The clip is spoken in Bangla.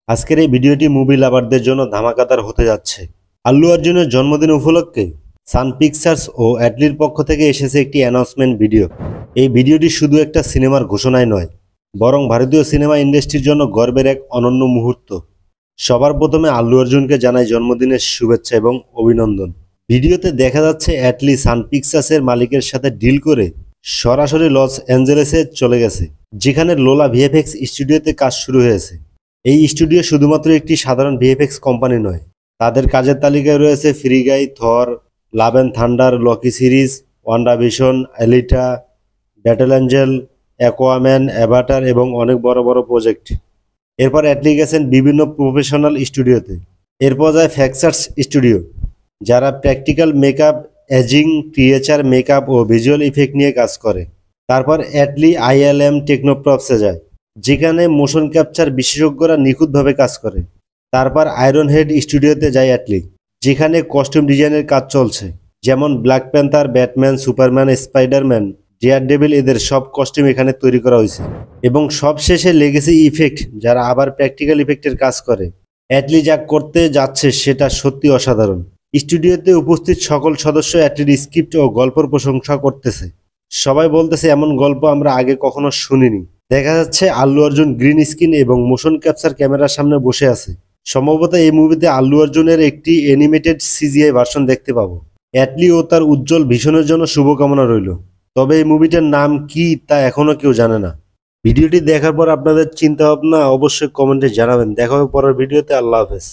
আজকের এই ভিডিওটি মুভি লাভারদের জন্য ধামাকাদার হতে যাচ্ছে। আল্লু অর্জুনের জন্মদিন উপলক্ষে সান পিকচার্স ও অ্যাটলির পক্ষ থেকে এসেছে একটি অ্যানাউন্সমেন্ট ভিডিও। এই ভিডিওটি শুধু একটা সিনেমার ঘোষণাই নয়, বরং ভারতীয় সিনেমা ইন্ডাস্ট্রির জন্য গর্বের এক অনন্য মুহূর্ত। সবার প্রথমে আল্লু অর্জুনকে জানাই জন্মদিনের শুভেচ্ছা এবং অভিনন্দন। ভিডিওতে দেখা যাচ্ছে অ্যাটলি সান পিকচার্সের মালিকের সাথে ডিল করে সরাসরি লস অ্যাঞ্জেলেসে চলে গেছে, যেখানে লোলা ভিএফএক্স স্টুডিওতে কাজ শুরু হয়েছে। এই স্টুডিও শুধুমাত্র একটি সাধারণ ভিএফএক্স কোম্পানি নয়, তাদের কাজের তালিকায় রয়েছে Free Guy, Thor, Love and Thunder, Loki series, WandaVision, Alita, Battle Angel, Aquaman, Avatar এবং অনেক বড় বড় প্রজেক্ট। এরপর অ্যাটলি গেছেন বিভিন্ন প্রফেশনাল স্টুডিওতে। এরপর যায় ফ্যাক্সার্স স্টুডিও, যারা practical makeup, ageing, creature makeup ও ভিজুয়াল ইফেক্ট নিয়ে কাজ করে। তারপর অ্যাটলি আইএলএম টেকনোপ্রপসে যায়, যেখানে মোশন ক্যাপচার বিশেষজ্ঞরা নিখুঁতভাবে কাজ করে। তারপর আয়রন হেড স্টুডিওতে যায় অ্যাটলি, যেখানে কস্টিউম ডিজাইনের কাজ চলছে, যেমন Black Panther, Batman, Superman, Spiderman, Daredevil, এদের সব কস্টিউম এখানে তৈরি করা হয়েছে। এবং সবশেষে লেগেছে ইফেক্ট, যারা আবার প্র্যাকটিক্যাল ইফেক্টের কাজ করে। অ্যাটলি যা করতে যাচ্ছে সেটা সত্যি অসাধারণ। স্টুডিওতে উপস্থিত সকল সদস্য অ্যাটলির স্ক্রিপ্ট ও গল্পের প্রশংসা করতেছে। সবাই বলতেছে এমন গল্প আমরা আগে কখনো শুনিনি। দেখা যাচ্ছে আল্লু অর্জুন গ্রিন স্ক্রিন এবং মোশন ক্যাপচার ক্যামেরার সামনে বসে আছে। সম্ভবত এই মুভিতে আল্লু অর্জুনের একটি অ্যানিমেটেড সিজিআই ভার্সন দেখতে পাবো। অ্যাটলি ও তার উজ্জ্বল ভিশনের জন্য শুভকামনা রইল। তবে এই মুভিটার নাম কি তা এখনো কেউ জানে না। ভিডিওটি দেখার পর আপনাদের চিন্তা ভাবনা অবশ্যই কমেন্টে জানাবেন। দেখা হবে পরের ভিডিওতে। আল্লাহ হাফেজ।